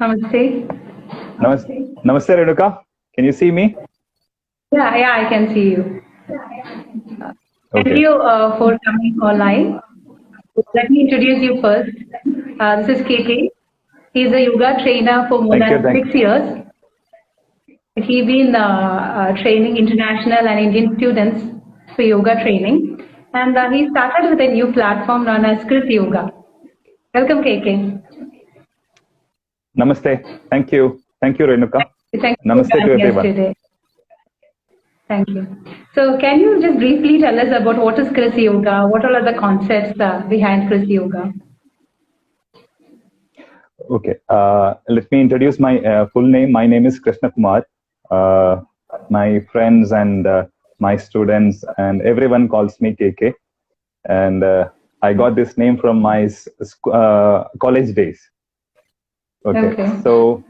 Namaste. Namaste, Renuka. Can you see me? Yeah, I can see you. Thank Okay. you for coming online. Let me introduce you first. This is KK. He's a yoga trainer for more Thank you. than 6 years. He's been training international and Indian students for yoga training. And he started with a new platform known as Chris Yoga. Welcome, KK. Namaste. Thank you. Thank you, Renuka. Thank you for Namaste to joining us everyone. today. Thank you. So can you just briefly tell us about what is Krish Yoga? What all are the concepts behind Krish Yoga? Okay. Let me introduce my full name. My name is Krishna Kumar. My friends and my students and everyone calls me KK. And I got this name from my college days. Okay. So,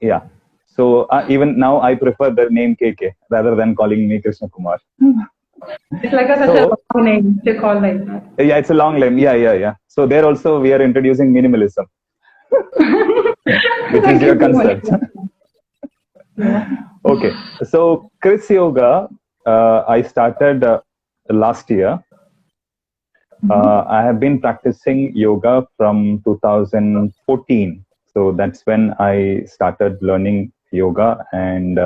yeah. So even now I prefer the name KK rather than calling me Krishna Kumar. It's like such a long name to call like that. Yeah, it's a long name. Yeah. So there also we are introducing minimalism, which is your concept. Okay. So Chris Yoga, I started last year. I have been practicing yoga from 2014. So that's when I started learning yoga, and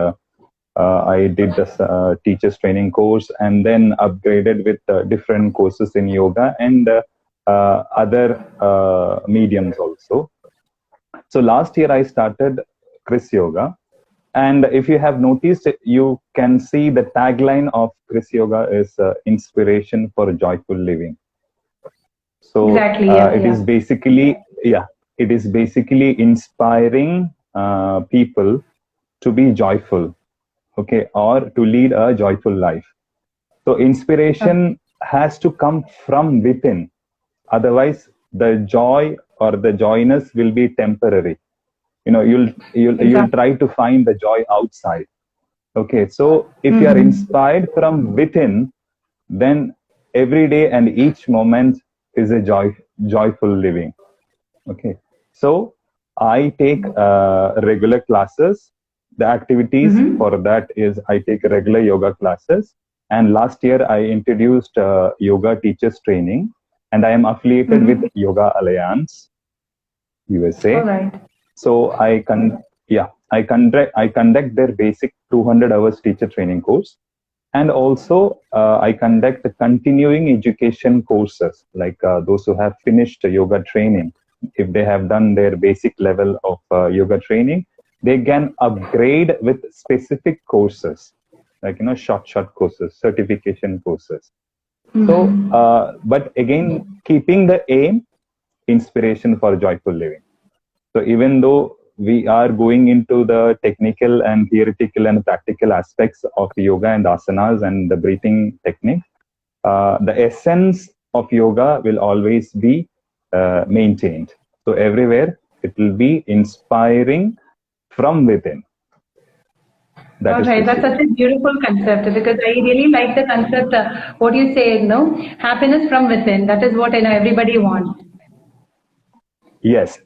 I did this teacher's training course and then upgraded with different courses in yoga and other mediums also. So last year I started Chris Yoga. And if you have noticed, you can see the tagline of Chris Yoga is inspiration for joyful living. So exactly, it is basically inspiring people to be joyful, okay, or to lead a joyful life. So inspiration has to come from within. Otherwise, the joy or the joyness will be temporary. You'll try to find the joy outside. Okay, so if you are inspired from within, then every day and each moment is a joyful living. Okay, so I take regular classes. The activities for that is I take regular yoga classes. And last year I introduced yoga teachers training, and I am affiliated with Yoga Alliance USA. All right. So I conduct their basic 200 hours teacher training course. And also, I conduct continuing education courses, like those who have finished yoga training. If they have done their basic level of yoga training, they can upgrade with specific courses, like, short courses, certification courses. So, but again, keeping the aim, inspiration for joyful living. So even though we are going into the technical and theoretical and practical aspects of yoga and asanas and the breathing technique, the essence of yoga will always be maintained. So everywhere it will be inspiring from within. All right, that's such a beautiful concept, because I really like the concept. What you say, happiness from within. That is what everybody wants. Yes.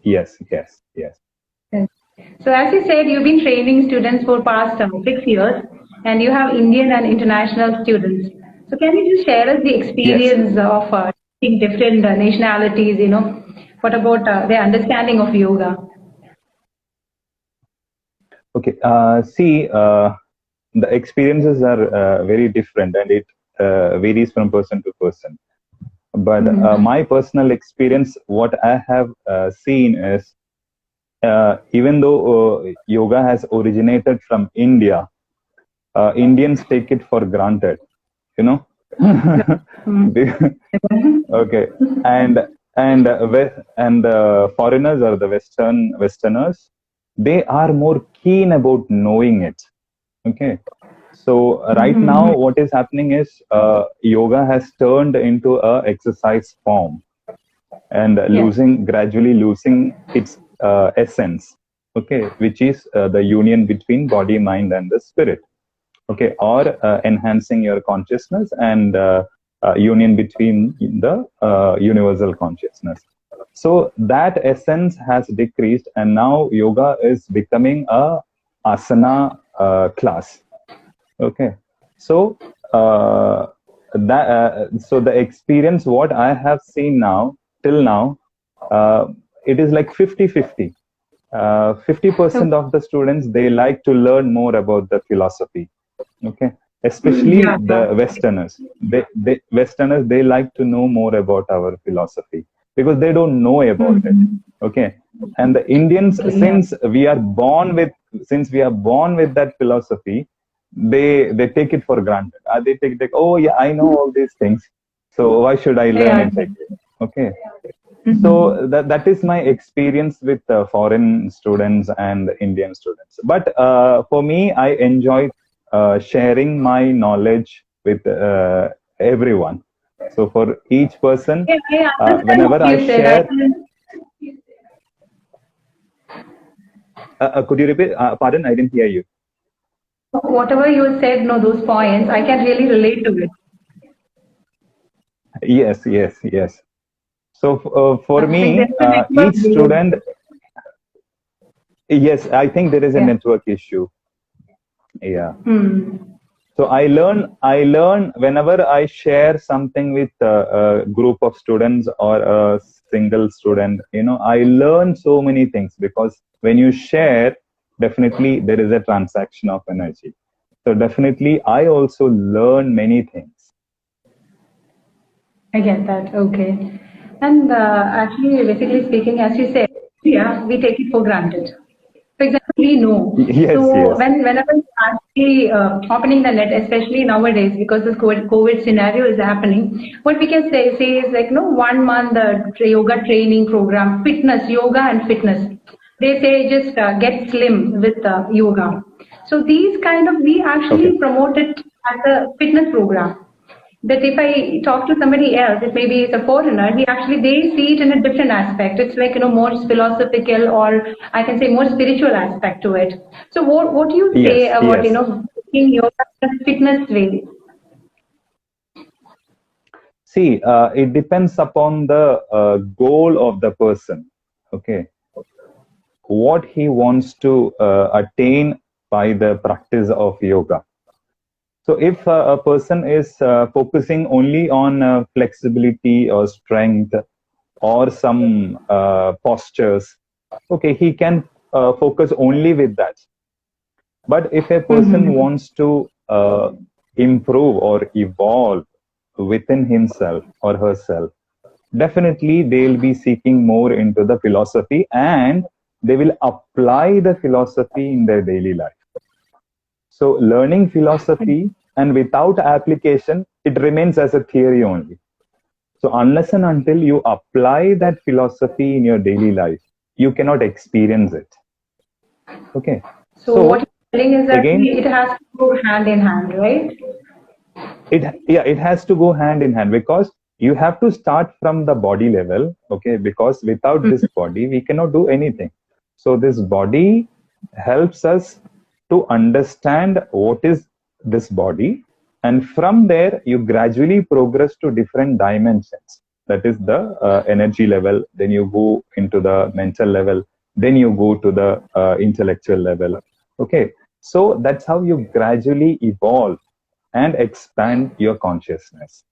So as you said, you've been training students for past 6 years, and you have Indian and international students. So can you just share us the experience of teaching different nationalities? What about their understanding of yoga? Okay. The experiences are very different, and it varies from person to person. But my personal experience, what I have seen is, even though yoga has originated from India, Indians take it for granted, Okay, and foreigners or the Westerners, they are more keen about knowing it. Okay, so right now what is happening is yoga has turned into a exercise form and gradually losing its essence. Okay, which is the union between body, mind, and the spirit. Okay, or enhancing your consciousness and union between the universal consciousness. So that essence has decreased, and now yoga is becoming a asana class. Okay, so so the experience what I have seen now till now, uh, it is like 50-50. 50% of the students, they like to learn more about the philosophy. Okay, especially Yeah, the yeah. westerners, they like to know more about our philosophy because they don't know about it. Mhm. Okay, and the Indians, Okay, yeah. since we are born with that philosophy, they take it for granted. They take like, oh yeah, I know all these things, so why should I learn Yeah. it again? Okay, Mhm. so that is my experience with foreign students and Indian students. But for me, I enjoy sharing my knowledge with everyone. So for each person, Yeah, I understand whenever what I you said. I share, can, could you repeat? Pardon, I didn't hear you. whatever you said, no, those points, I can really relate to it. Yes, yes, yes. So for I think me, there's a network each there. student, yes, I think there is a Yeah. network issue. Yeah. Hmm. So I learn whenever I share something with a group of students or a single student. I learn so many things because when you share, definitely there is a transaction of energy. So definitely I also learn many things. I get that. Okay. And actually, basically speaking, as you said, yeah, we take it for granted. For example, we know. Yes, So yes, whenever you actually opening the net, especially nowadays, because this COVID scenario is happening, what we can say is like, no, 1 month yoga training program, fitness, yoga and fitness. They say just get slim with yoga. So these kind of, we okay, actually promote it as a fitness program. But if I talk to somebody else, if maybe it's a foreigner, he actually they see it in a different aspect. It's like more philosophical, or I can say more spiritual aspect to it. So what do you say yes, about yes. taking yoga in a fitness way? See, it depends upon the goal of the person. Okay, what he wants to attain by the practice of yoga. So if a person is focusing only on flexibility or strength or some postures, okay, he can focus only with that. But if a person Mm-hmm. wants to improve or evolve within himself or herself, definitely they'll be seeking more into the philosophy and they will apply the philosophy in their daily life. So learning philosophy and without application, it remains as a theory only. So unless and until you apply that philosophy in your daily life, you cannot experience it. Okay. So what So you're telling is that again, it has to go hand in hand, right? it has to go hand in hand because you have to start from the body level. Okay, because without this body, we cannot do anything. So this body helps us to understand what is this body, and from there you gradually progress to different dimensions. That is the energy level, then you go into the mental level, then you go to the intellectual level. Okay, so that's how you gradually evolve and expand your consciousness,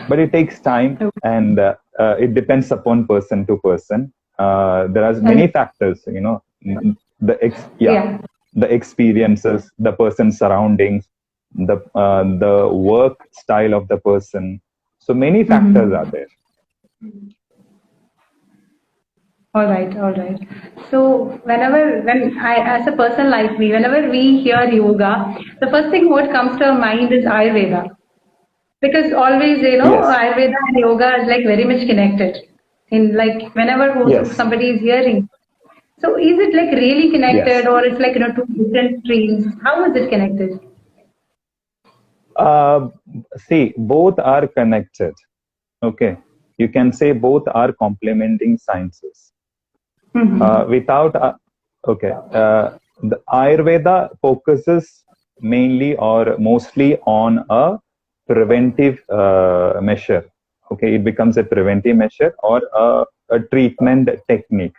but it takes time, and it depends upon person to person. There are And many factors, yeah, yeah. the experiences, the person's surroundings, the work style of the person. So many factors are Mm-hmm. there. All right, all right. So when I, as a person like me, whenever we hear yoga, the first thing what comes to our mind is Ayurveda. Because always, Yes, Ayurveda and yoga is like very much connected. In like whenever yes, somebody is hearing. So is it like really yes. connected or it's like, two different streams? How is it connected? uh, See, both are connected. Okay, you can say both are complementing sciences. Mm-hmm. Without okay, the Ayurveda focuses mainly or mostly on a preventive measure. Okay, it becomes a preventive measure or a treatment technique.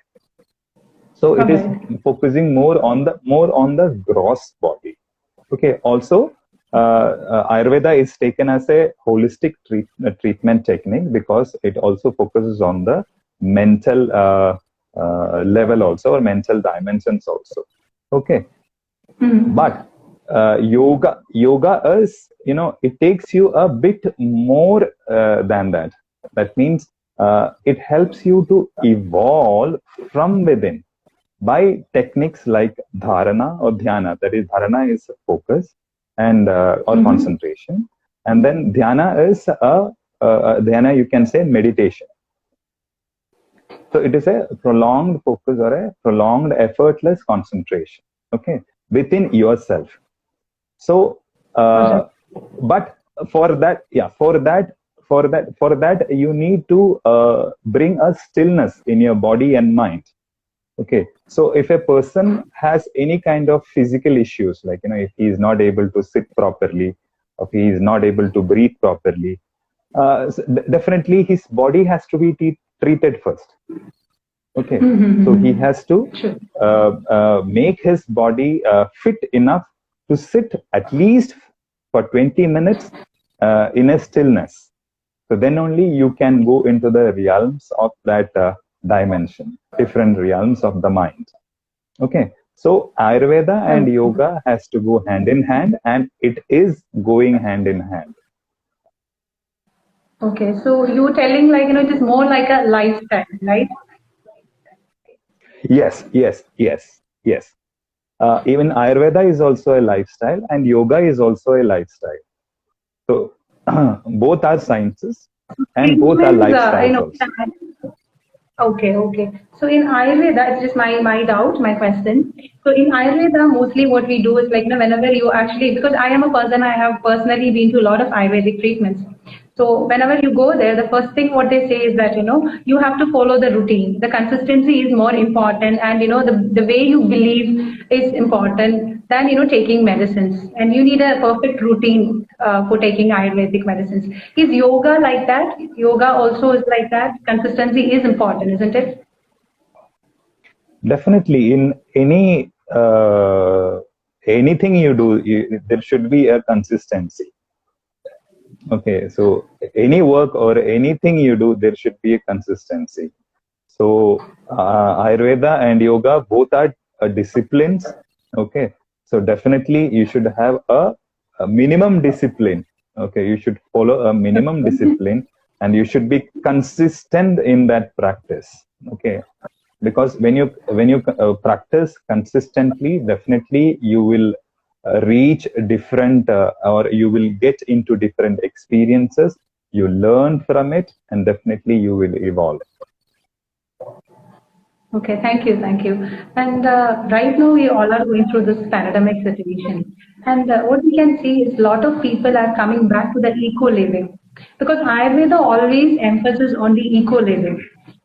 So it is Okay. focusing more on the gross body. Okay. Also, Ayurveda is taken as a holistic treatment technique because it also focuses on the mental level also, or mental dimensions also. Okay. Mhm. But yoga is, it takes you a bit more than that. That means it helps you to evolve from within by techniques like dharana or dhyana. That is, dharana is focus and or Mhm. concentration, and then dhyana is dhyana, you can say, meditation. So it is a prolonged focus or a prolonged effortless concentration, okay, within yourself. So Okay. but for that, yeah, for that you need to bring a stillness in your body and mind. Okay, so if a person has any kind of physical issues, like, if he is not able to sit properly, if he is not able to breathe properly, definitely his body has to be treated first. Okay, so he Mhm. has to Sure. make his body fit enough to sit at least for 20 minutes in a stillness. So then only you can go into the realms of that dimension, different realms of the mind. Okay, so Ayurveda and Okay. yoga has to go hand in hand, and it is going hand in hand. Okay. So you telling like it is more like a lifestyle, right? Yes, yes, yes, yes. Even Ayurveda is also a lifestyle, and yoga is also a lifestyle. So both are sciences, and Which both are means lifestyles also. Okay, okay. So in Ayurveda, it's just my doubt, my question. So in Ayurveda, mostly what we do is like, whenever you actually, because I am a person, I have personally been to a lot of Ayurvedic treatments. So whenever you go there, the first thing what they say is that, you have to follow the routine. The consistency is more important, and, the way you believe is important than, taking medicines. And you need a perfect routine for taking Ayurvedic medicines. Is yoga like that? Yoga also is like that. Consistency is important, isn't it? Definitely, in anything you do, there should be a consistency. Okay, so any work or anything you do, there should be a consistency. So Ayurveda and yoga both are disciplines. Okay, so definitely you should have a minimum discipline. Okay, you should follow a minimum discipline, and you should be consistent in that practice. Okay, because when you practice consistently, definitely you will reach different or you will get into different experiences. You learn from it, and definitely you will evolve. Okay, thank you, thank you. And right now we all are going through this pandemic situation. And what we can see is a lot of people are coming back to the eco living because Ayurveda always emphasizes on the eco living.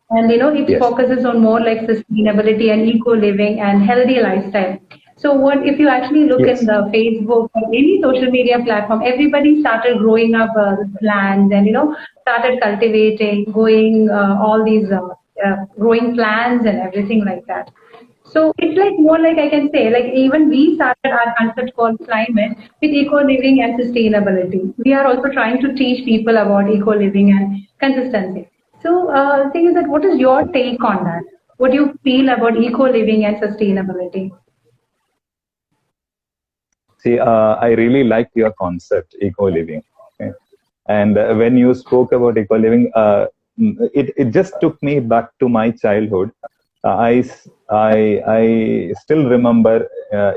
And it Yes. focuses on more like sustainability and eco living and healthy lifestyle. So what if you actually look in Yes. the Facebook or any social media platform, everybody started growing up plants and started cultivating, going all these growing plants and everything like that. So it's like more like I can say, like even we started our concept called climate with eco living and sustainability. We are also trying to teach people about eco living and consistency. So the thing is that what is your take on that? What do you feel about eco living and sustainability? See, I really liked your concept, eco living. Okay? And when you spoke about eco living, it just took me back to my childhood. I still remember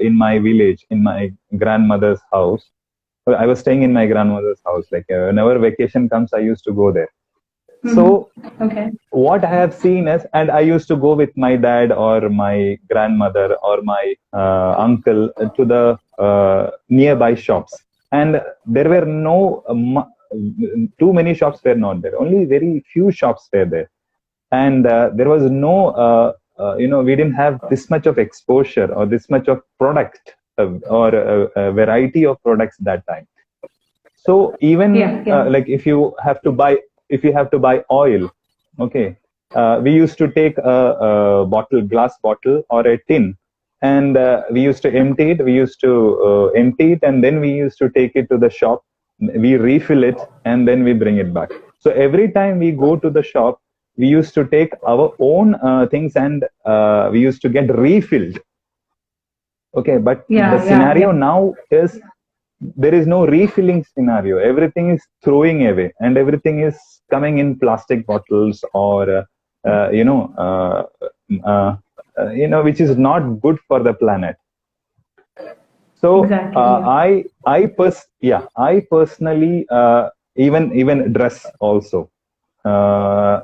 in my village, in my grandmother's house. Well, I was staying in my grandmother's house. Like whenever vacation comes, I used to go there. Mm-hmm. So Okay. what I have seen is, and I used to go with my dad or my grandmother or my uncle to the nearby shops, and there were no too many shops were not there. Only very few shops were there, and there was no we didn't have this much of exposure or this much of product or a variety of products that time. So even Yeah, yeah. like if you have to buy if you have to buy oil, okay, we used to take a bottle, glass bottle or a tin, and we used to empty it. We used to empty it, and then we used to take it to the shop. We refill it, and then we bring it back. So every time we go to the shop, we used to take our own things, and we used to get refilled. Okay, but the Yeah, yeah, scenario yeah. now is there is no refilling scenario. Everything is throwing away, and everything is coming in plastic bottles, or uh, you know, uh, uh, which is not good for the planet. So Exactly. Yeah. I personally even dress also. When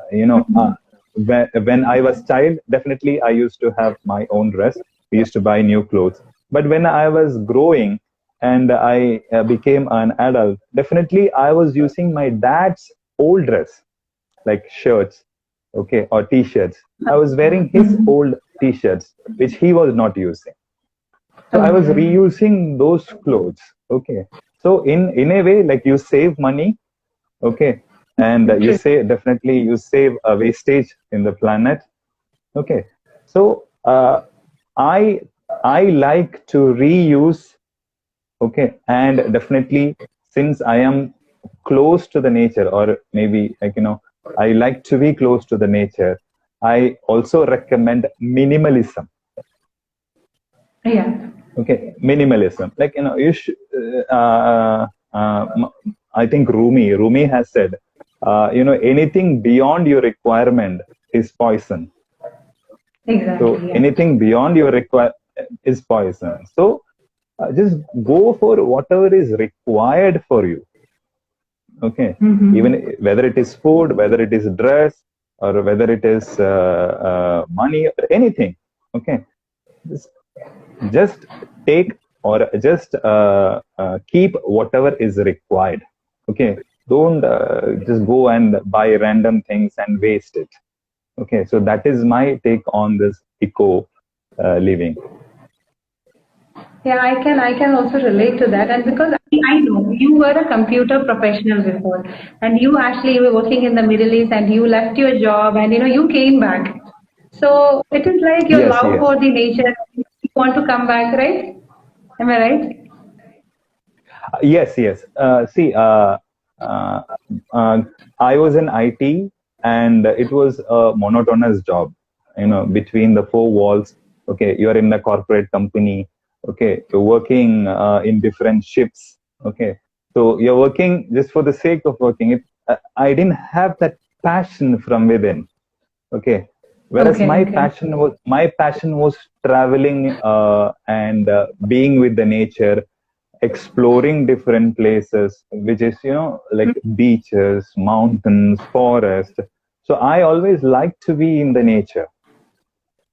I was child, definitely I used to have my own dress. We used to buy new clothes. But when I was growing and I became an adult, definitely I was using my dad's old dress, like shirts, okay, or t-shirts. I was wearing his Mhm. old t-shirts, which he was not using. So I was Okay. reusing those clothes. Okay. So in a way, like, you save money, okay, and you True. say definitely you save a wastage in the planet. Okay. So I like to reuse, okay, and definitely, since I am close to the nature, or maybe, like, I like to be close to the nature, I also recommend minimalism. Yeah. Okay, minimalism, like, you should I think Rumi has said, anything beyond your requirement is poison. So Exactly. Yeah. anything beyond your require is poison. So just go for whatever is required for you. Okay, even Mm-hmm. whether it is food, whether it is dress, or whether it is money, or anything. Okay, just take, or just keep whatever is required. Okay, don't just go and buy random things and waste it. Okay, so that is my take on this eco living. Yeah, I can also relate to that. And because I know you were a computer professional before, and you actually were working in the Middle East, and you left your job, and you came back. So it is like your Yes, love yes. for the nature. You want to come back, right? Am I right? Yes, yes. See, uh, uh, I was in IT, and it was a monotonous job, between the four walls. Okay, you're in a corporate company. Okay, you're working in different shifts. Okay, so you're working just for the sake of working. I didn't have that passion from within. Okay, whereas Okay, okay. my passion was traveling, and being with the nature, exploring different places, which is, like beaches, mountains, forest. So I always like to be in the nature.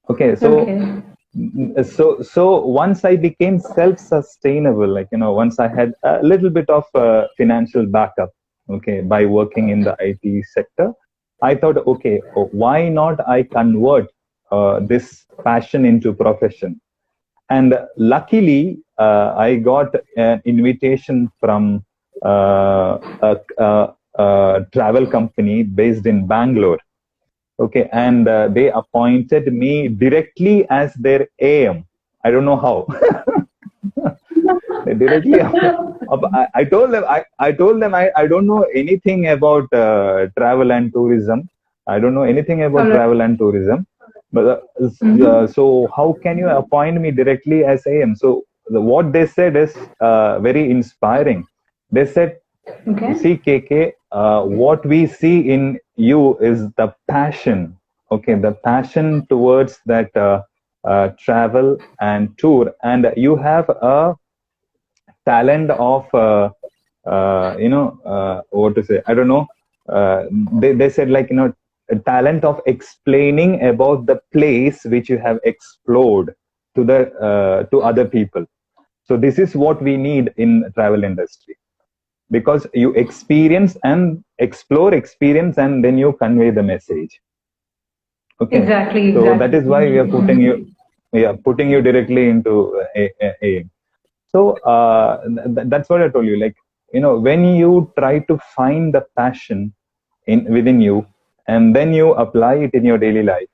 Okay, so Okay. once I became self-sustainable, like, once I had a little bit of financial backup, okay, by working in the IT sector, I thought, okay, why not I convert this passion into profession? And luckily, I got an invitation from a travel company based in Bangalore. Okay, and they appointed me directly as their AM. I don't know how. They directly. I told them. I told them I don't know anything about travel and tourism. I don't know anything All about right. travel and tourism. But Mm-hmm. so how can you appoint me directly as AM? So what they said is very inspiring. They said, Okay. see, KK, what we see in you is the passion. Okay, the passion towards that travel and tour, and you have a talent of what to say, I don't know. They said, like, a talent of explaining about the place which you have explored to the to other people. So this is what we need in travel industry, because you experience and explore experience, and then you convey the message. Okay, Exactly, so that exactly. is why Mm-hmm. we are putting you directly into a. So that's what I told you. Like, when you try to find the passion in within you, and then you apply it in your daily life.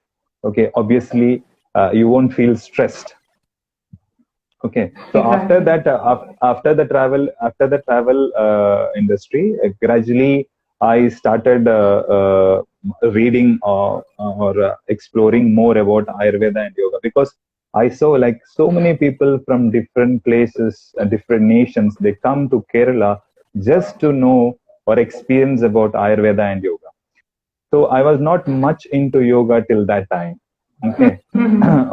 Okay, obviously you won't feel stressed. Okay, so after Exactly. that, after the travel industry, gradually I started reading or exploring more about Ayurveda and yoga, because I saw like so many people from different places, different nations, they come to Kerala just to know or experience about Ayurveda and yoga. So I was not much into yoga till that time. Okay,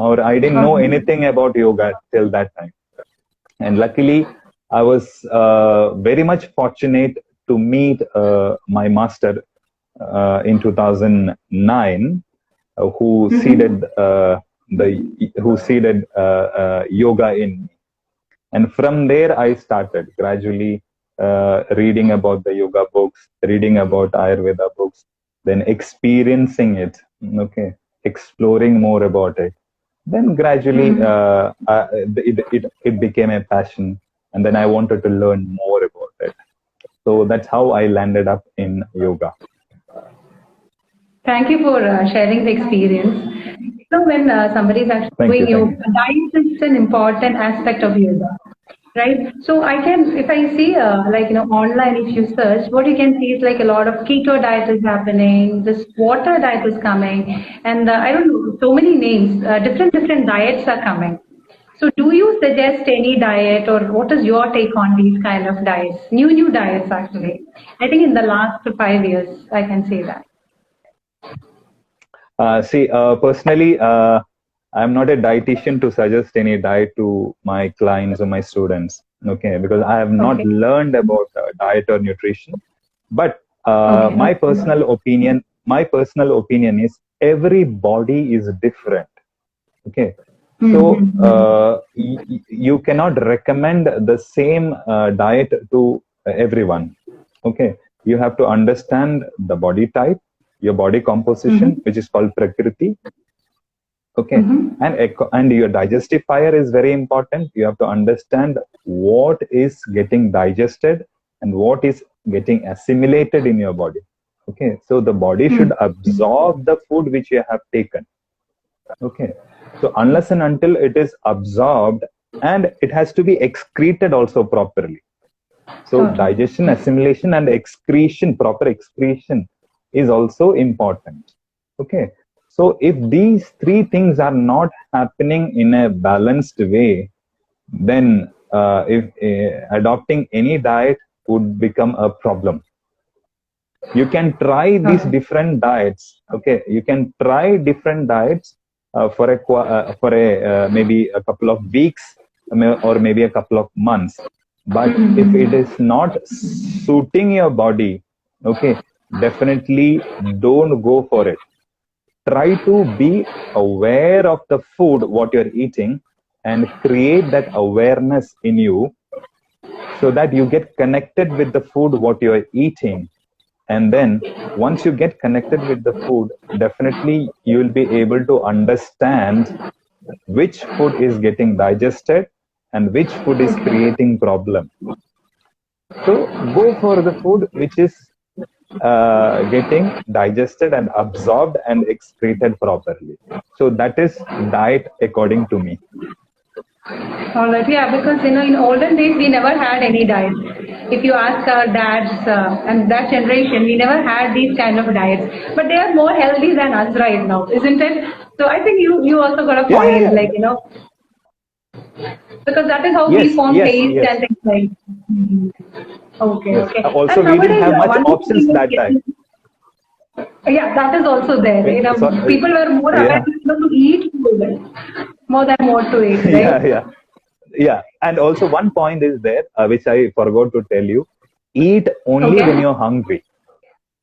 or I didn't know Okay. anything about yoga till that time. And luckily, I was very much fortunate to meet my master in 2009, who seeded yoga in me. And from there, I started gradually reading about the yoga books, reading about Ayurveda books, then experiencing it. Okay, exploring more about it. Then gradually, it became a passion, and then I wanted to learn more about it. So that's how I landed up in yoga. Thank you for sharing the experience. So when somebody is actually Thank you, doing thank yoga, you. diet is an important aspect of yoga, right? So I can, if I see like online, if you search, what you can see is like a lot of keto diet is happening. This water diet is coming, and I don't know, so many names, different diets are coming. So do you suggest any diet, or what is your take on these kind of diets? New diets actually. I think in the last 5 years, I can say that. See, personally, I'm not a dietitian to suggest any diet to my clients or my students. Okay, because I have not Okay. learned about diet or nutrition. But Okay. my personal opinion is every body is different. Okay, so Mm-hmm. you cannot recommend the same diet to everyone. Okay, you have to understand the body type, your body composition, Mm-hmm. which is called prakriti. Okay, Mm-hmm. and your digestifier is very important. You have to understand what is getting digested and what is getting assimilated in your body. Okay, so the body should absorb the food which you have taken. Okay, so unless and until it is absorbed, and it has to be excreted also properly. So Totally. digestion, Yes. assimilation, and excretion, proper excretion is also important. Okay. So if these three things are not happening in a balanced way, then if adopting any diet would become a problem. You can try these Okay. different diets. Okay, you can try different diets for a maybe a couple of weeks, or maybe a couple of months. But if it is not suiting your body, okay, definitely don't go for it. Try to be aware of the food what you're eating, and create that awareness in you, so that you get connected with the food what you're eating. And then once you get connected with the food, definitely you will be able to understand which food is getting digested and which food is creating problem. So go for the food which is getting digested and absorbed and excreted properly. So that is diet according to me. All right. Yeah, because in olden days we never had any diet. If you ask our dads and that generation, we never had these kind of diets. But they are more healthy than us right now, isn't it? So I think you also got a Yeah, yeah, point, yeah. like because that is how we Yes, form yes, taste yes, and things like. Okay, yes. okay. Also, And we didn't nowadays, have much one more options thing is that time. getting. Yeah, that is also there. So, People were more aware yeah, to eat food more than what to eat, right? yeah, yeah. Yeah, and also one point is there, which I forgot to tell you: eat only when Okay. you're hungry.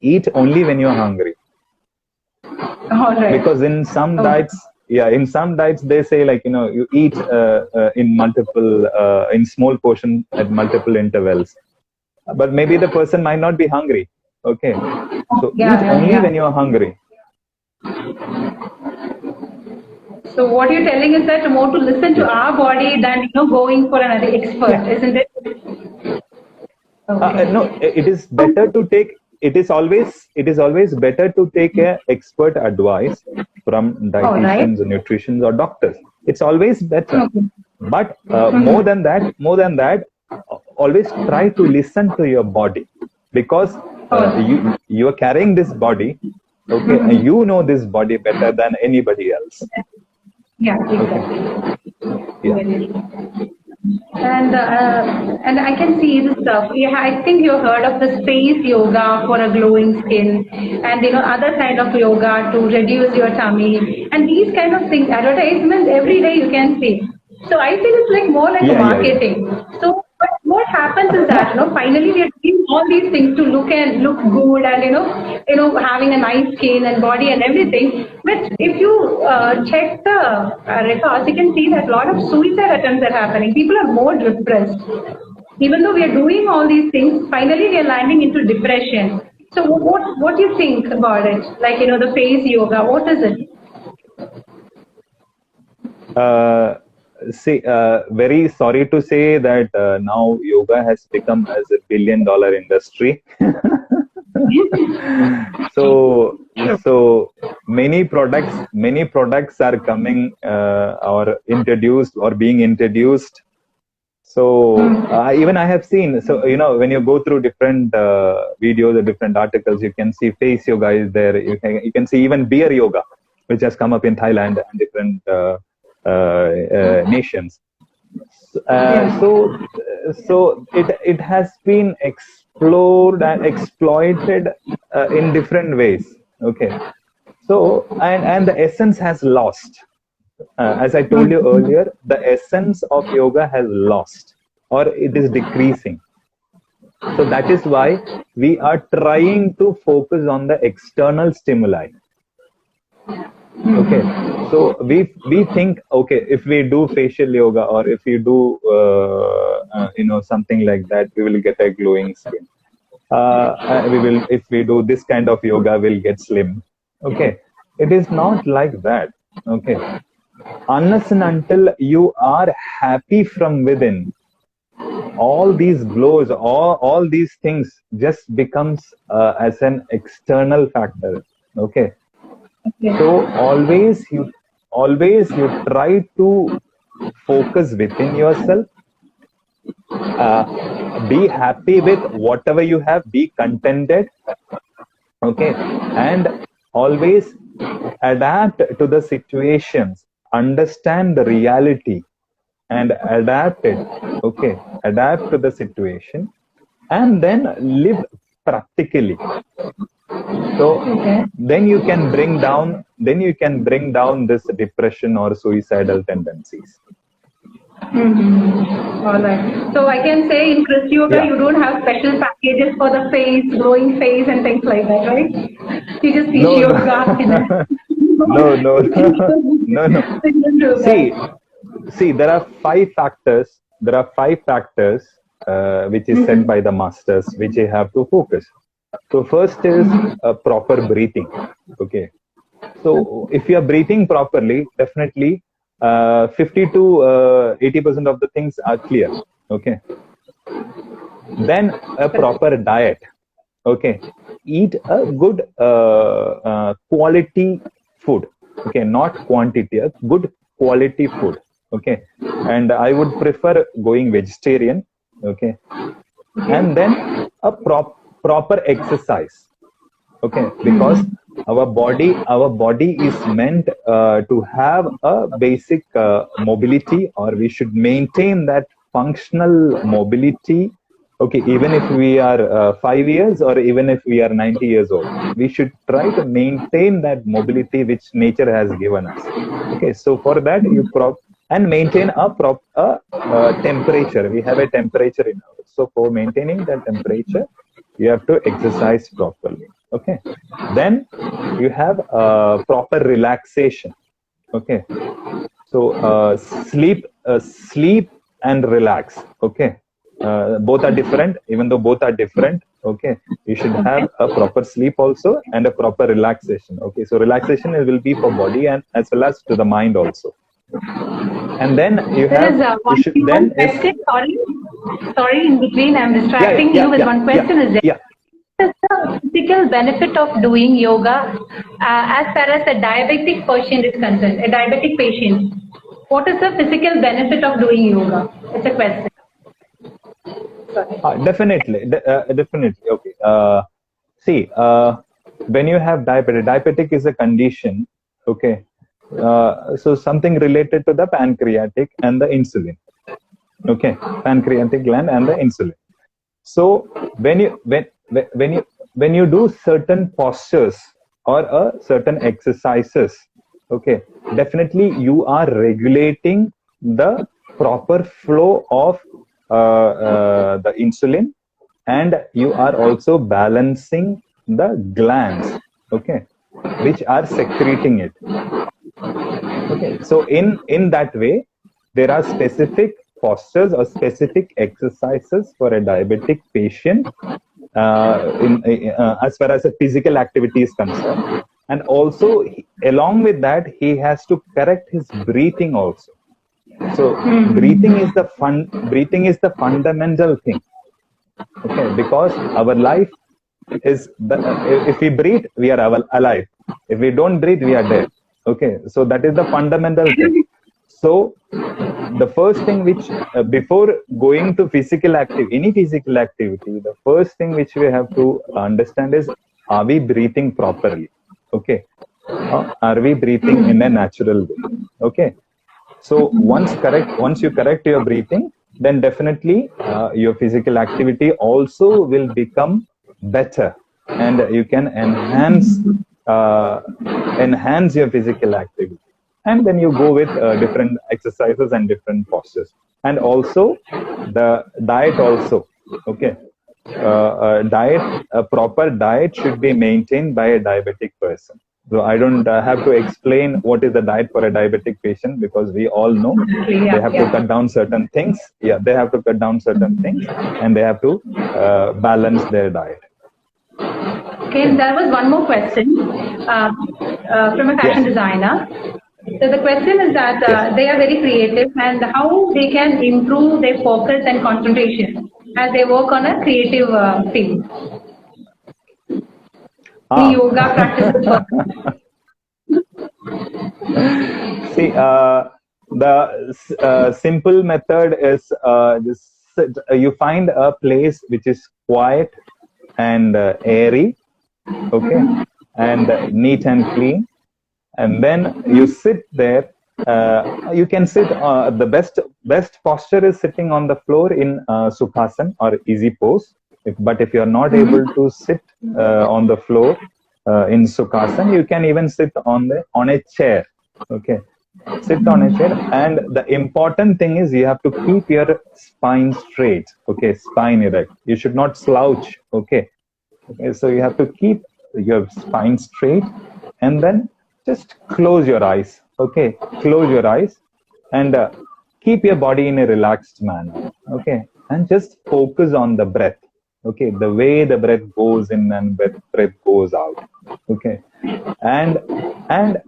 Eat only when you're hungry. All right. Because in some Okay. diets, yeah, in some diets they say, like, you eat in multiple, in small portion at multiple intervals, but maybe the person might not be hungry. Okay, so Yeah, eat yeah, only yeah. when you're hungry. So what you're telling is that more to listen to Yeah, our body than going for another yeah. expert, isn't it? Okay. No, it is So, better to take. it is always better to take a expert advice from All right. dietitians, nutritionists, or doctors. It's always better. Okay. But more than that, always try to listen to your body, because you are carrying this body, okay, and you know this body better than anybody else. Yeah, Okay. exactly. Yeah. Very true. And I can see this stuff. Yeah, I think you heard of the space yoga for a glowing skin, and other kind of yoga to reduce your tummy, and these kind of things. Advertisements every day you can see. So I feel it's like more like Yeah. marketing. So what happens is that finally we are doing all these things to look good, and having a nice skin and body and everything. But if you check the records, you can see that a lot of suicide attempts are happening. People are more depressed. Even though we are doing all these things, finally we are landing into depression. So what do you think about it? Like the face yoga. What is it? See, very sorry to say that now yoga has become as a $1 billion industry. So, so many products are coming or introduced or being introduced. So even I have seen. So when you go through different videos or different articles, you can see face yoga is there. You can see even beer yoga, which has come up in Thailand and different nations. So it has been explored and exploited in different ways. Okay. So and the essence has lost. As I told you earlier, the essence of yoga has lost, or it is decreasing. So that is why we are trying to focus on the external stimuli. Okay, so we think, okay, if we do facial yoga or if we do something like that, we will get a glowing skin. We will, if we do this kind of yoga, we'll get slim. Okay, it is not like that. Okay, unless and until you are happy from within, all these glows, all these things just becomes as an external factor. Okay. So always you try to focus within yourself. Be happy with whatever you have. Be contented. Okay, and always adapt to the situations. Understand the reality and adapt it. Okay, adapt to the situation, and then live practically. So then you can bring down this depression or suicidal tendencies. All right. So I can say in Chris Yoga you don't have special packages for the face, glowing face and things like that, right? You just teach yoga. No. See, there are five factors. Which is said by the masters, which you have to focus. So first is proper breathing. Okay. So if you are breathing properly, definitely 50 to 80% of the things are clear. Okay. Then a proper diet. Okay. Eat a good quality food. Okay, not quantity, a good quality food. Okay. And I would prefer going vegetarian. Okay. And then a proper exercise. Okay, because our body is meant to have a basic mobility, or we should maintain that functional mobility. Okay, even if we are 5 years or even if we are 90 years old, we should try to maintain that mobility which nature has given us. Okay, so for that and maintain a temperature. We have a temperature in our. So for maintaining that temperature, you have to exercise properly. Okay. Then you have proper relaxation. Okay. So sleep and relax. Okay. Both are different. Even though both are different, okay, you should have a proper sleep also and a proper relaxation. Okay. So relaxation will be for body and as well as to the mind also. And then you have. Sorry, in between, I'm distracting you with one question. Is there? Yeah. is the physical benefit of doing yoga as far as a diabetic patient is concerned? A diabetic patient, what is the physical benefit of doing yoga? It's a question. Definitely, definitely. Okay. See, when you have diabetic is a condition. Okay. So something related to the pancreatic and the insulin. Okay, pancreatic gland and the insulin. So when you do certain postures or certain exercises, okay, definitely you are regulating the proper flow of the insulin, and you are also balancing the glands, okay, which are secreting it. Okay, so in that way, there are specific postures or specific exercises for a diabetic patient as far as a physical activity is concerned, and also along with that, he has to correct his breathing also. So breathing is the fundamental thing. Okay, because our life is if we breathe, we are alive. If we don't breathe, we are dead. Okay, so that is the fundamental thing. So the first thing which before going to any physical activity, the first thing which we have to understand is, are we breathing properly? Okay, are we breathing in a natural way? Okay, so once you correct your breathing, then definitely your physical activity also will become better, and you can enhance your physical activity. And then you go with different exercises and different postures, and also the diet also. Okay, a proper diet should be maintained by a diabetic person. So I don't have to explain what is the diet for a diabetic patient, because we all know they have to cut down certain things. Yeah, they have to cut down certain things, and they have to balance their diet. Okay, there was one more question from a fashion designer. So the question is that they are very creative, and how they can improve their focus and concentration as they work on a creative field. The yoga practices. See, the simple method is you find a place which is quiet and airy, okay, and neat and clean, and then you sit there. You can sit. The best posture is sitting on the floor in Sukhasana or easy pose. But if you are not able to sit on the floor in Sukhasana, you can even sit on a chair. Okay, sit on a chair, and the important thing is you have to keep your spine straight. Okay, spine erect. You should not slouch. Okay, so you have to keep your spine straight, and then just close your eyes. Okay, close your eyes, and keep your body in a relaxed manner. Okay, and just focus on the breath. Okay, the way the breath goes in and breath goes out. Okay, and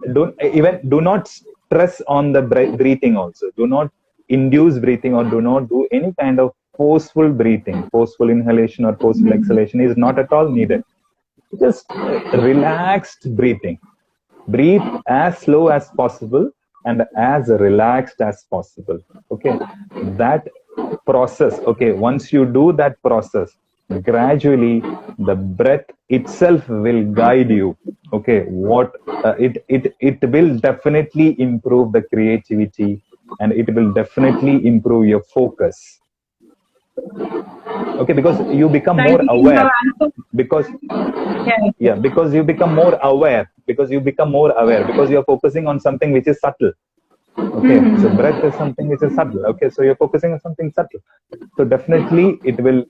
do not stress on the breathing also. Do not induce breathing, or do not do any kind of forceful breathing. Forceful inhalation or forceful exhalation is not at all needed. Just relaxed breathing. Breathe as slow as possible and as relaxed as possible. Okay, that process. Okay, once you do that process, gradually the breath itself will guide you. Okay, it will definitely improve the creativity, and it will definitely improve your focus. Okay, because you become more aware. Because you become more aware. Because you are focusing on something which is subtle. Okay, so breath is something which is subtle. Okay, so you're focusing on something subtle. So definitely it will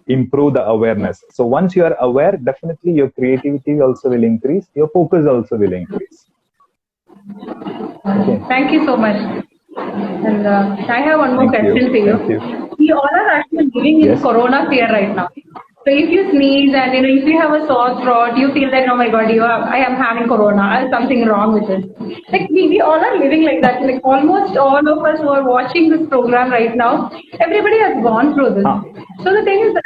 improve the awareness. So once you are aware, definitely your creativity also will increase. Your focus also will increase. Okay. Thank you so much. And I have one more question for you. We all are actually living in Corona fear right now. So if you sneeze and if you have a sore throat, you feel that, oh my God, I am having Corona, there's something wrong with it. Like we all are living like that. Like almost all of us who are watching this program right now, everybody has gone through this. So the thing is that,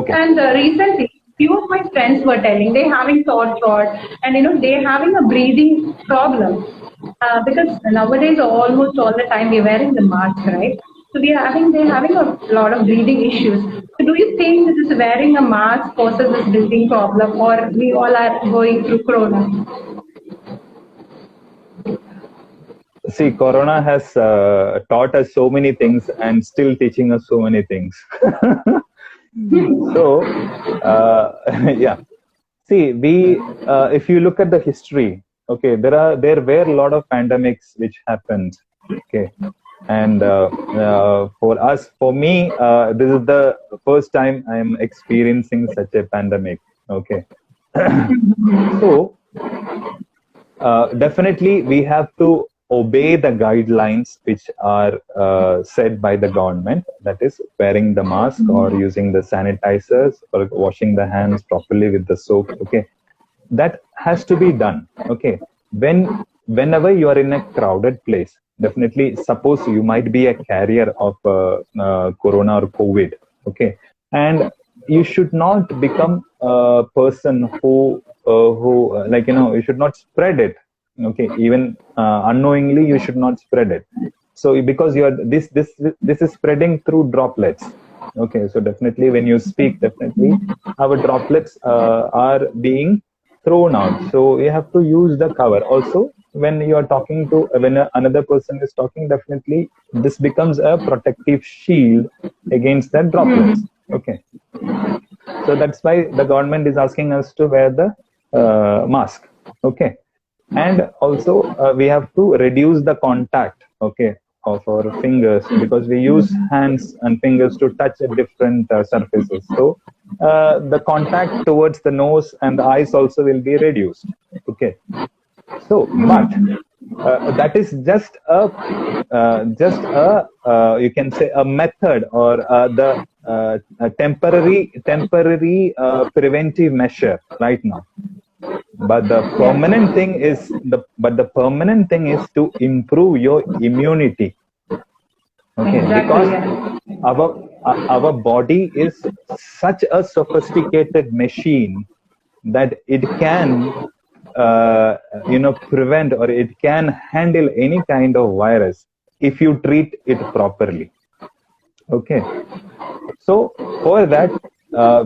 and recently few of my friends were telling they're having sore throat, and they're having a breathing problem. Because nowadays almost all the time we're wearing the mask, right? So they're having a lot of breathing issues. So do you think this is wearing a mask causes this breathing problem, or we all are going through corona? See, Corona has taught us so many things and still teaching us so many things. So, yeah. See, if you look at the history, okay, there were a lot of pandemics which happened, okay, and for me, this is the first time I am experiencing such a pandemic, okay. So, definitely we have to obey the guidelines which are set by the government, that is wearing the mask or using the sanitizers or washing the hands properly with the soap, okay, that has to be done, okay. Whenever you are in a crowded place, definitely, suppose you might be a carrier of corona or covid, okay, and you should not become a person who like you should not spread it, okay, even unknowingly you should not spread it. So because you are this is spreading through droplets, okay. So definitely when you speak, definitely our droplets are being thrown out, so you have to use the cover. Also, when you are talking to when another person is talking, definitely this becomes a protective shield against the droplets, okay. So that's why the government is asking us to wear the mask, okay. And also we have to reduce the contact, okay, of our fingers, because we use hands and fingers to touch different surfaces. So the contact towards the nose and the eyes also will be reduced, okay. So, but that is just a you can say a method, or the a temporary preventive measure right now. But the permanent thing is to improve your immunity, okay. Exactly. Because our body is such a sophisticated machine that it can prevent, or it can handle any kind of virus if you treat it properly, okay. So for that,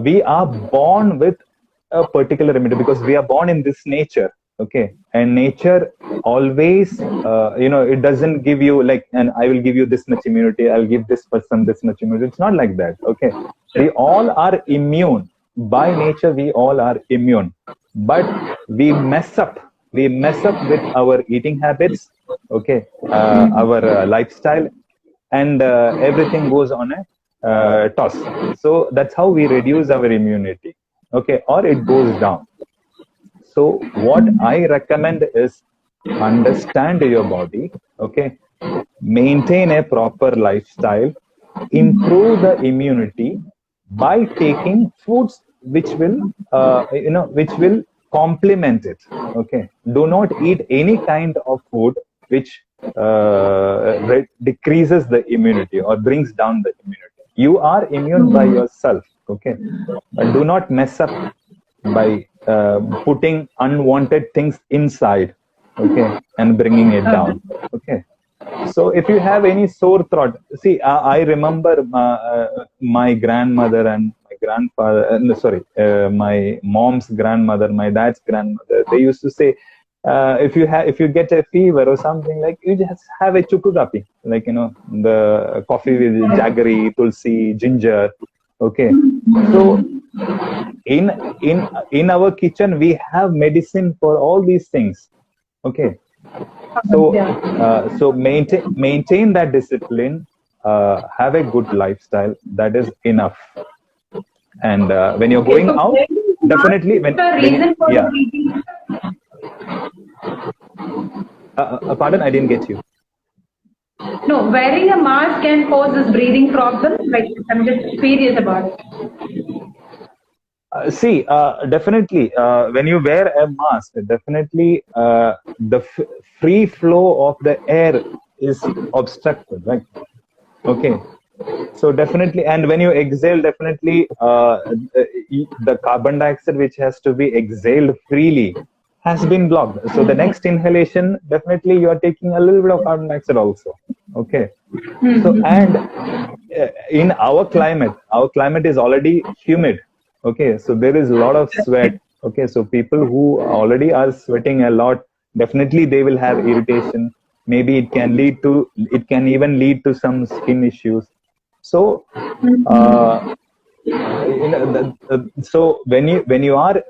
we are born with a particular immunity, because we are born in this nature, okay. And nature always it doesn't give you like, and I will give you this much immunity, I'll give this person this much immunity. It's not like that, okay. We all are immune by nature, we all are immune, but we mess up with our eating habits, okay, our lifestyle, and everything goes on a toss. So that's how we reduce our immunity, okay, or it goes down. So what I recommend is understand your body, okay, maintain a proper lifestyle, improve the immunity by taking foods which will which will complement it, okay. Do not eat any kind of food which decreases the immunity or brings down the immunity. You are immune by yourself, okay. Do not mess up by putting unwanted things inside, okay, and bringing it down, okay. So if you have any sore throat, see, I remember my grandmother and my grandfather, my mom's grandmother, my dad's grandmother, they used to say, if you get a fever or something, like, you just have a chuku kapi, like, the coffee with jaggery, tulsi, ginger, okay. So in our kitchen we have medicine for all these things, okay. So maintain that discipline, have a good lifestyle, that is enough. And when you're going out, definitely yeah. Pardon, I didn't get you. No, wearing a mask can cause this breathing problem. Like, I'm just curious about it. See, definitely, when you wear a mask, definitely the free flow of the air is obstructed, right? Okay. So definitely, and when you exhale, definitely the carbon dioxide which has to be exhaled freely has been blocked. So the next inhalation, definitely you are taking a little bit of carbon dioxide also. Okay. So and in our climate is already humid. Okay, so there is a lot of sweat. Okay, so people who already are sweating a lot, definitely they will have irritation. Maybe it can even lead to some skin issues. So so when you are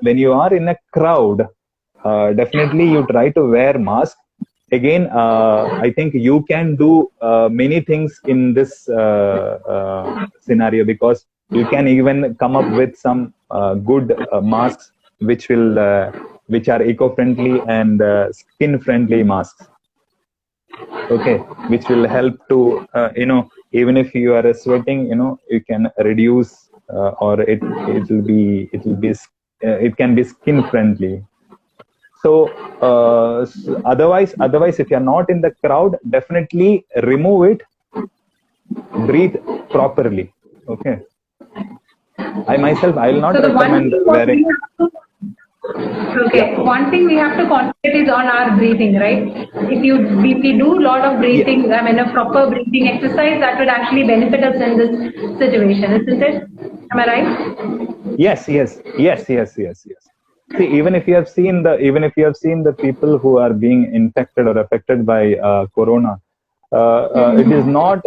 in a crowd, definitely you try to wear mask. Again, I think you can do many things in this scenario, because you can even come up with some good masks which are eco-friendly and skin-friendly masks. Okay, which will help to even if you are sweating, you can reduce, or it can be skin friendly. So otherwise if you're not in the crowd, definitely remove it, breathe properly. Okay, I will not So the one recommend thing what wearing. we have to Yeah. Okay, one thing we have to concentrate is on our breathing, right? If we do a lot of Yeah. breathing, I mean a proper breathing exercise, that would actually benefit us in this situation, isn't it? Am I right? Yes. See, even if you have seen the people who are being infected or affected by corona, it is not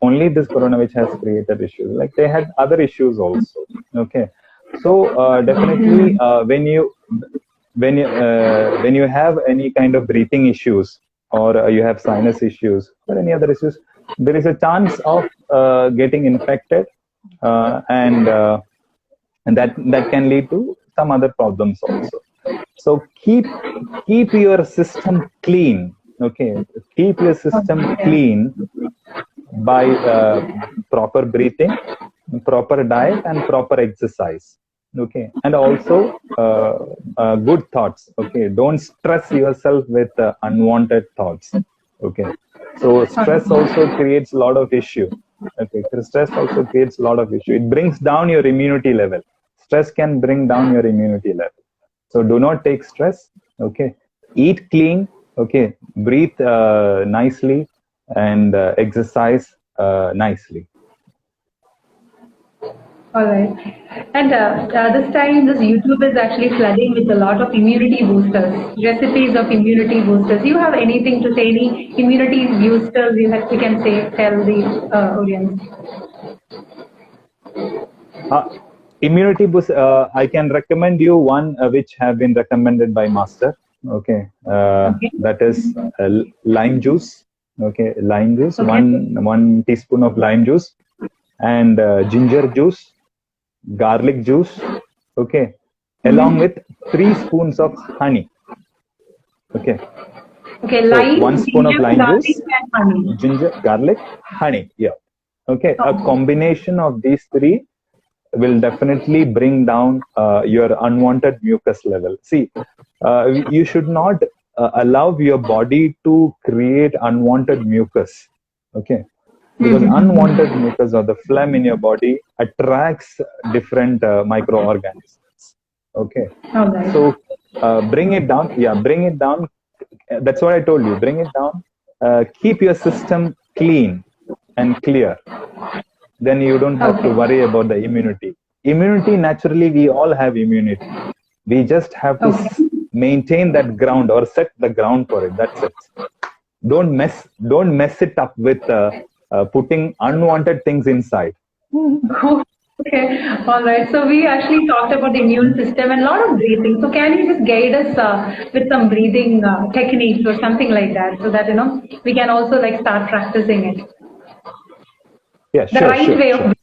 only this corona which has created issues. Like they had other issues also. Okay, so definitely when you have any kind of breathing issues, or you have sinus issues or any other issues, there is a chance of getting infected, and that can lead to some other problems also. So keep your system clean. Okay, keep your system Okay. clean by proper breathing, proper diet, and proper exercise. Okay, and also good thoughts. Okay, don't stress yourself with unwanted thoughts. Okay, so stress also creates a lot of issue. Okay, stress also creates a lot of issue. It brings down your immunity level. Stress can bring down your immunity level. So do not take stress. Okay, eat clean. Okay, breathe nicely, and exercise nicely. All right. And this time, this YouTube is actually flooding with a lot of immunity boosters, recipes of immunity boosters. Do you have anything to say, any immunity boosters you can say, tell the audience? Uh, Immunity boost. I can recommend you one which have been recommended by Master. Okay, Okay. that is lime juice. Okay, lime juice. Okay. One teaspoon of lime juice, and ginger juice, garlic juice. Okay, along with 3 spoons of honey. Okay, Okay, so one lime, spoon of ginger, lime garlic, juice, and honey. ginger, garlic, honey. Yeah. Okay, a Okay. combination of these three will definitely bring down your unwanted mucus level. See, you should not allow your body to create unwanted mucus. Okay, because unwanted mucus or the phlegm in your body attracts different microorganisms. Okay, All right. so bring it down. Yeah, bring it down. That's what I told you. Bring it down. Keep your system clean and clear, then you don't have to Okay. worry about the immunity. Immunity, naturally, we all have immunity. We just have to Okay. maintain that ground or set the ground for it. That's it. Don't mess it up with putting unwanted things inside. Okay, all right. So we actually talked about the immune system and a lot of breathing. So can you just guide us with some breathing techniques or something like that, so that we can also like start practicing it, Yeah, the sure, right sure, way of. sure.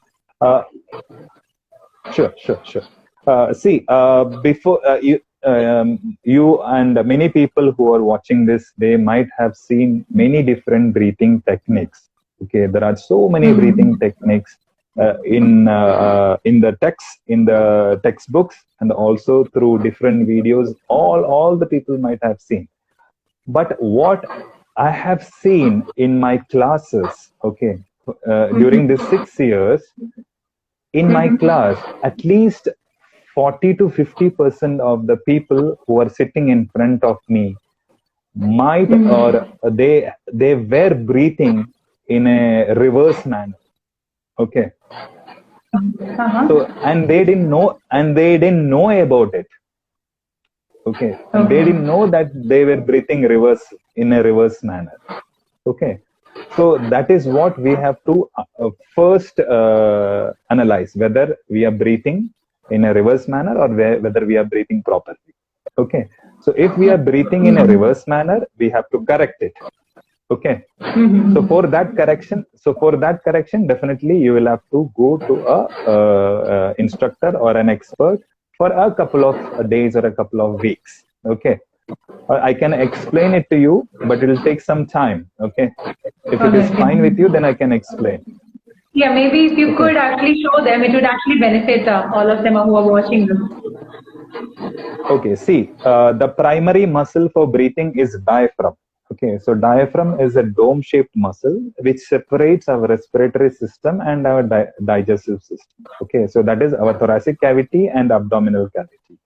Uh, Sure. See, before you and many people who are watching this, they might have seen many different breathing techniques. Okay, there are so many breathing techniques in the textbooks, and also through different videos. All the people might have seen. But what I have seen in my classes, okay, during these 6 years, in my class, at least 40 to 50% of the people who are sitting in front of me might or they were breathing in a reverse manner. Okay. So and they didn't know about it. Okay. And they didn't know that they were breathing reverse in a reverse manner. Okay. So that is what we have to first analyze, whether we are breathing in a reverse manner or whether we are breathing properly. Okay. So if we are breathing in a reverse manner, we have to correct it. Okay. So for that correction, definitely you will have to go to a instructor or an expert for a couple of days or a couple of weeks. Okay. I can explain it to you, but it will take some time. Okay. If it is fine with you, then I can explain. Yeah, maybe if you could actually show them, it would actually benefit all of them who are watching them. Okay, see, the primary muscle for breathing is diaphragm. Okay, so diaphragm is a dome-shaped muscle which separates our respiratory system and our digestive system. Okay, so that is our thoracic cavity and abdominal cavity.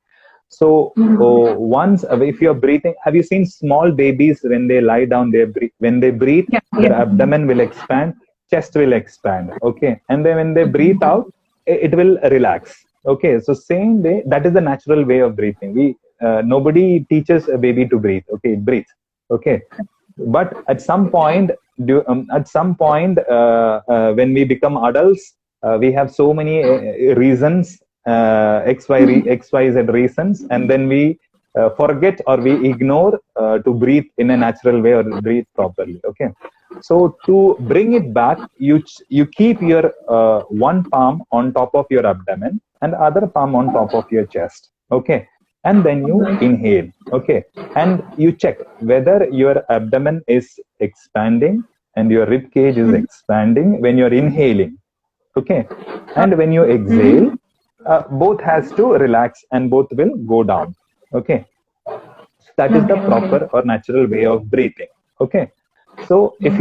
So once, if you're breathing, have you seen small babies when they lie down, when they breathe, their abdomen will expand, chest will expand. Okay, and then when they breathe out, it will relax. Okay, so same way, that is the natural way of breathing. Nobody teaches a baby to breathe. Okay, it breathes. Okay, but at some point, when we become adults, we have so many reasons, XYZ reasons, and then we forget or we ignore to breathe in a natural way or breathe properly. Okay, so to bring it back, you keep your one palm on top of your abdomen and other palm on top of your chest. Okay, and then you inhale. Okay, and you check whether your abdomen is expanding and your rib cage is expanding when you're inhaling. Okay, and when you exhale, both has to relax and both will go down. Okay, that is the proper or natural way of breathing. Okay, so if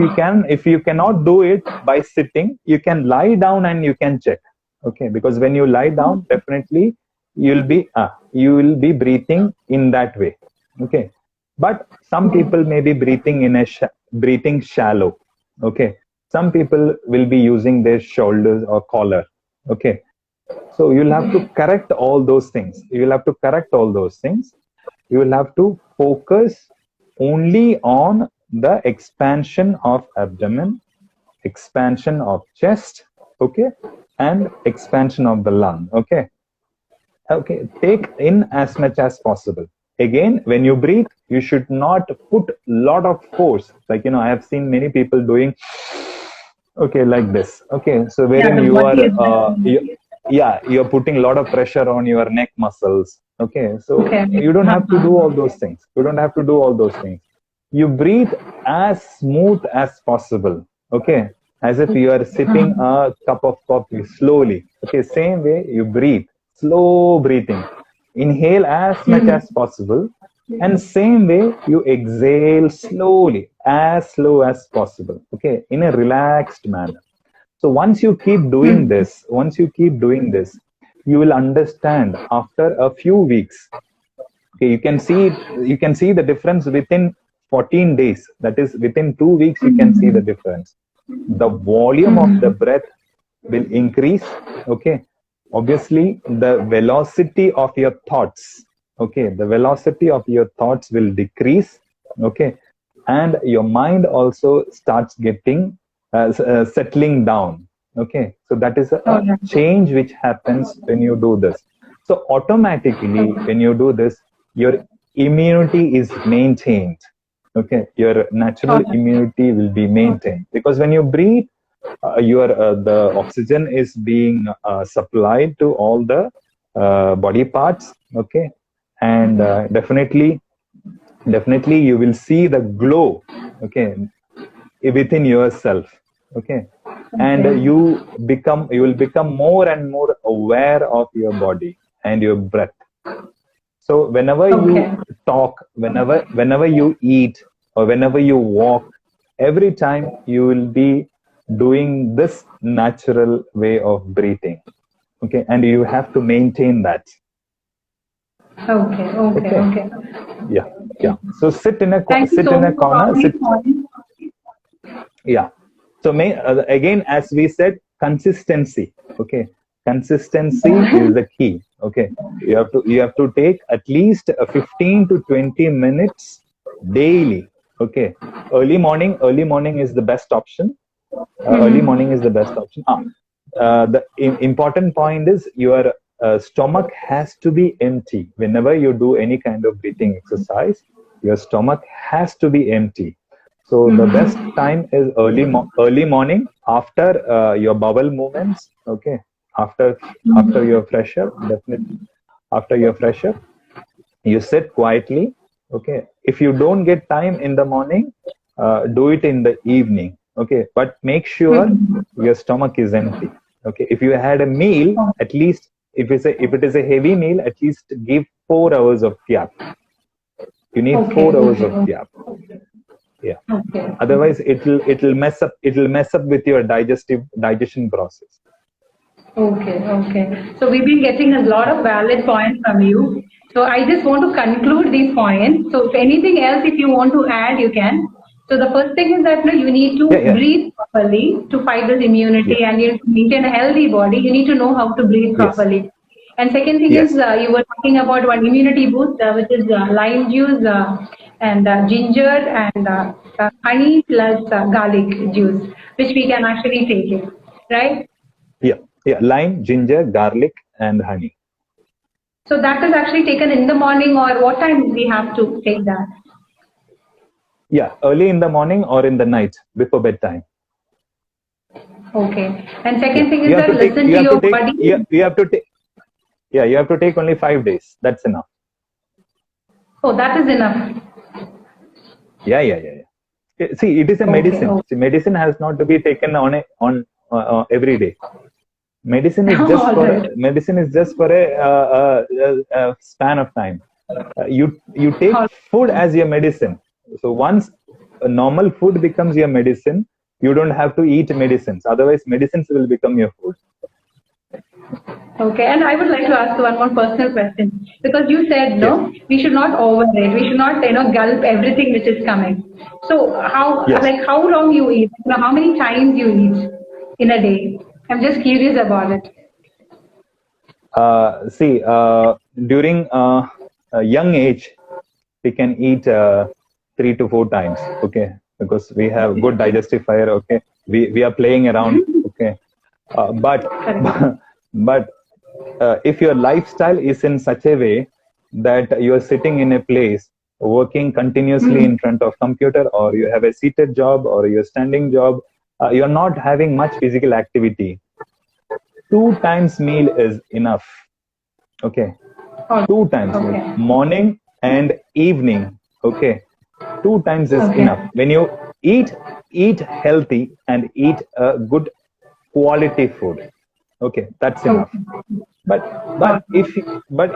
you cannot do it by sitting, you can lie down and you can check. Okay, because when you lie down, definitely you will be breathing in that way. Okay, but some people may be breathing in a breathing shallow. Okay, some people will be using their shoulders or collar. Okay, so you'll have to correct all those things. You will have to focus only on the expansion of abdomen, expansion of chest, okay, and expansion of the lung. Okay, take in as much as possible. Again, when you breathe, you should not put lot of force. Like, I have seen many people doing like this. Okay, so wherein you're putting a lot of pressure on your neck muscles. Okay, so you don't have to do all those things. You breathe as smooth as possible. Okay, as if you are sipping a cup of coffee slowly. Okay, same way you breathe, slow breathing. Inhale as much as possible, and same way you exhale slowly, as slow as possible. Okay, in a relaxed manner. So once you keep doing this, you will understand after a few weeks. Okay, you can see the difference within 14 days. That is, within 2 weeks, you can see the difference. The volume of the breath will increase. Okay, obviously the velocity of your thoughts. Okay, the velocity of your thoughts will decrease. Okay, and your mind also starts getting settling down. Okay, so that is a change which happens when you do this. So automatically, when you do this, your immunity is maintained. Okay, your natural immunity will be maintained, because when you breathe, the oxygen is being supplied to all the body parts. Okay, and definitely you will see the glow. Okay, within yourself. Okay, and you will become more and more aware of your body and your breath. So whenever you talk, whenever you eat, or whenever you walk, every time you will be doing this natural way of breathing. Okay, and you have to maintain that. Okay. Yeah. So sit in a Thank you sit so in a much for corner. talking Sit. on. Yeah. So again, as we said, consistency. Okay, consistency is the key. Okay, you have to take at least 15 to 20 minutes daily. Okay, early morning is the best option. Early morning is the best option. The important point is your stomach has to be empty whenever you do any kind of breathing exercise. Your stomach has to be empty. So the best time is early morning after your bowel movements. Okay, after you're fresher, definitely after you're fresher, you sit quietly. Okay, if you don't get time in the morning, do it in the evening. Okay, but make sure your stomach is empty. Okay, if you had a meal, at least if it is a heavy meal, at least give 4 hours of gap. You need Okay, 4 hours of okay, gap. Yeah, okay. otherwise it'll mess up with your digestion process. Okay. So we've been getting a lot of valid points from you. So I just want to conclude these points. So if anything else, if you want to add, you can. So the first thing is that no, you need to Yeah. breathe properly to fight this immunity, Yes. and you maintain a healthy body. You need to know how to breathe Yes. properly. And second thing is Yes. you were talking about one immunity boost, which is lime juice and ginger and honey plus garlic juice, which we can actually take it, right? Yeah. Lime, ginger, garlic, and honey. So that is actually taken in the morning, or what time we have to take that? Yeah, early in the morning or in the night before bedtime. Okay. And Yeah, second thing you is have that to take. listen You to have to your take. body. You have to take. Yeah, you have to take only 5 days. That's enough. Oh, that is enough. Yeah. See, it is a Okay. medicine. See, medicine has not to be taken on every day. Medicine is just All for right. a span of time. You take All food as your medicine. So once a normal food becomes your medicine, you don't have to eat medicines. Otherwise, medicines will become your food. Okay, and I would like to ask one more personal question because you said Yes. no, we should not overeat. We should not gulp everything which is coming. So Yes. how long you eat? How many times you eat in a day? I'm just curious about it. See, during a young age, we can eat 3 to 4 times. Okay, because we have good digestive fire. Okay, we are playing around. Okay, but Correct. but if your lifestyle is in such a way that you are sitting in a place working continuously in front of computer, or you have a seated job or your standing job, you are not having much physical activity, 2 times meal is enough. Okay, Oh, 2 times meal, okay. morning and evening. Okay, 2 times is Okay. enough. When you eat healthy and eat a good quality food. Okay, that's enough. Okay. But All but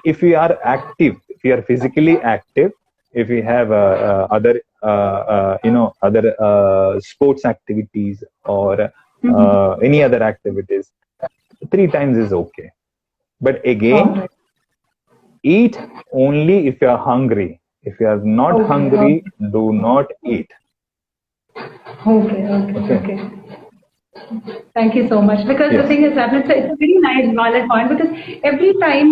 if we are active, if we are physically active, if we have other sports activities or any other activities, 3 times is okay. But again, right. eat only if you are hungry. If you are not Okay. hungry, do not eat. Okay. Okay. Thank you so much. Because the Yes. thing is that it's a very nice, valid point. Because every time,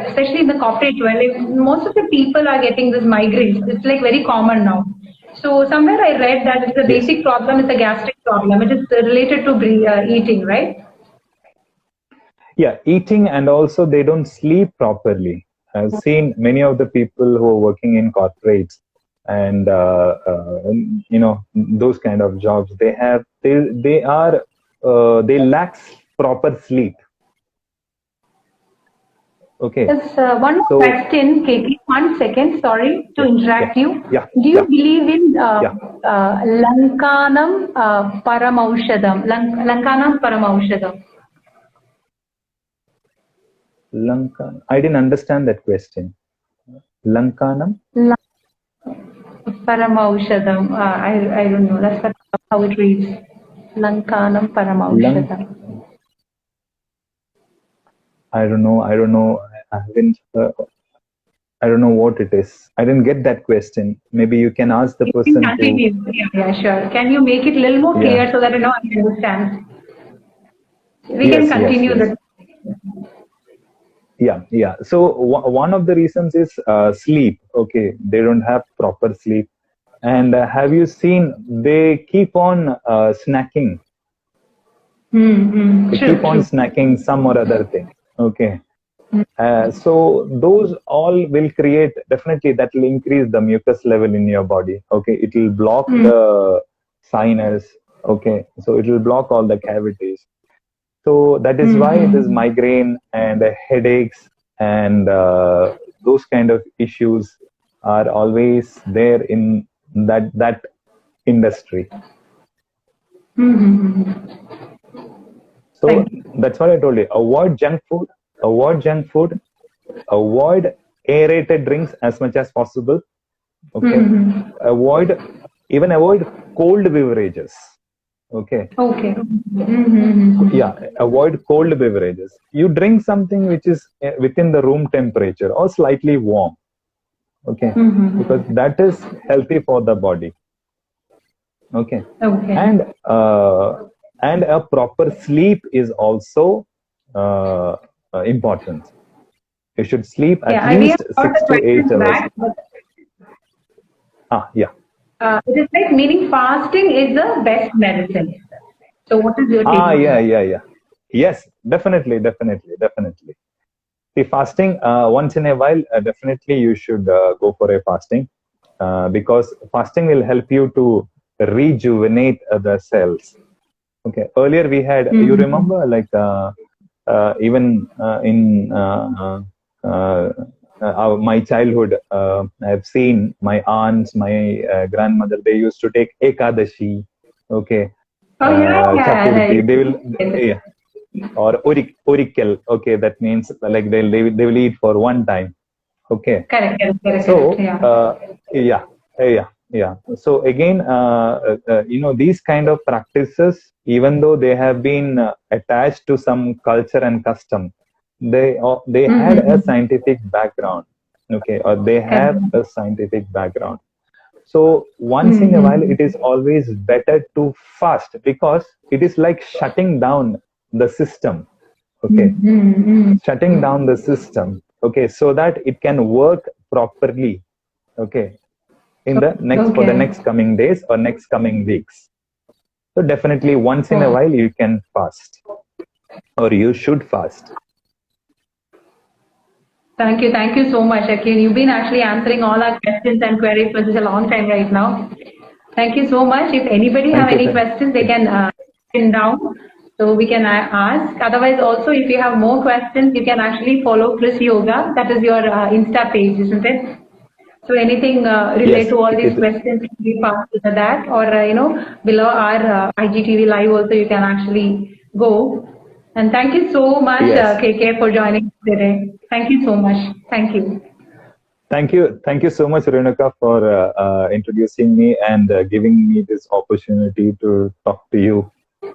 especially in the corporate world, most of the people are getting this migraines. It's like very common now. So somewhere I read that it's a Yes. basic problem. It's a gastric problem. It is related to eating, right? Yeah, eating, and also they don't sleep properly. I've seen many of the people who are working in corporates and those kind of jobs. They lack proper sleep. Okay, Yes, one more so question, Katie. One second, sorry to yeah, yeah, interrupt you. yeah, Do you yeah, believe in yeah. Lankanam Paramaushadam? Lankanam Paramaushadam. Lankan. I didn't understand that question. Lankanam. Paramaushadam. I don't know. That's how it reads. Lankanam Lung, Paramaushadam. I don't know. I haven't. I don't know what it is. I didn't get that question. Maybe you can ask the You can person who. continue. Yeah, sure. Can you make it a little more Yeah. clear so that I know I understand? We can Yes. Yes. continue Yes. the. Yeah. Yeah. So one of the reasons is sleep. Okay, they don't have proper sleep. And have you seen they keep on snacking? They keep True, on true. snacking some or other thing. Okay. So those all will create, definitely that will increase the mucus level in your body. Okay, it will block Mm, the sinus. Okay, so it will block all the cavities. So that is why this mm, migraine and headaches and those kind of issues are always there in that industry. mm. So Thank you. that's what I told you. Avoid junk food. Avoid junk food. Avoid aerated drinks as much as possible. Okay, Mm-hmm. avoid, even avoid cold beverages. Okay, Okay. Mm-hmm. yeah, avoid cold beverages. You drink something which is within the room temperature or slightly warm. Okay, because Mm-hmm. that is healthy for the body. Okay, Okay. and a proper sleep is also uh, important. You should sleep at Yeah, we have least got the 6 to 8 questions hours. back, but Yeah. it is like meaning fasting is the best medicine. So, what is your take on Yeah, that? yeah, yeah. Yes, definitely, definitely, definitely. See, fasting once in a while, definitely you should go for a fasting because fasting will help you to rejuvenate the cells. Okay. Earlier we had, you Mm-hmm. remember, like even in my childhood, I've seen my aunts, my grandmother, they used to take Ekadashi. Okay. Oh, yeah, yeah, Chaturthi. They will, yeah. yeah, or Orikel. Okay, that means like they will eat for one time. Okay, Correct, correct, correct, correct. so Yeah. yeah, yeah. So again, these kind of practices, even though they have been attached to some culture and custom, they had a Mm-hmm. scientific background. Okay, or they have Correct. a scientific background. So once in a while, Mm-hmm. it is always better to fast because it is like shutting down the system. Okay, Mm-hmm. shutting down the system. Okay, so that it can work properly. Okay, in the next, for the Okay. next coming days or next coming weeks. So definitely once in a Oh, while you can fast or you should fast. thank you so much, Akin. You've been actually answering all our questions and queries for such a long time right now. Thank you so much. If anybody have Thank you. any questions, they can pin down so we can ask. Otherwise, also if you have more questions, you can actually follow Chris Yoga. That is your Insta page, isn't it? So anything related Yes, to all these it. questions can be passed to that, or below our IGTV live also you can actually go. And thank you so much, Yes. KK, for joining us today. Thank you so much. Thank you. Thank you so much, Renuka, for introducing me and giving me this opportunity to talk to you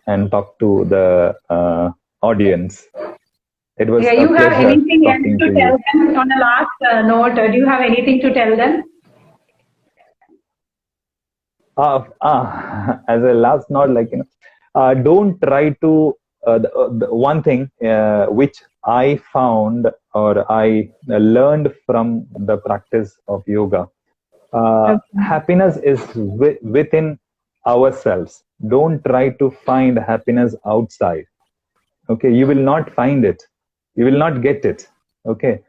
and talk to the audience. It was Yeah, a you have pleasure anything else talking to to tell you. them on the last note? Do you have anything to tell them? As a last note, like, don't try to, the one thing which I found or I learned from the practice of yoga. Okay. Happiness is within ourselves. Don't try to find happiness outside. Okay, you will not find it, you will not get it. Okay,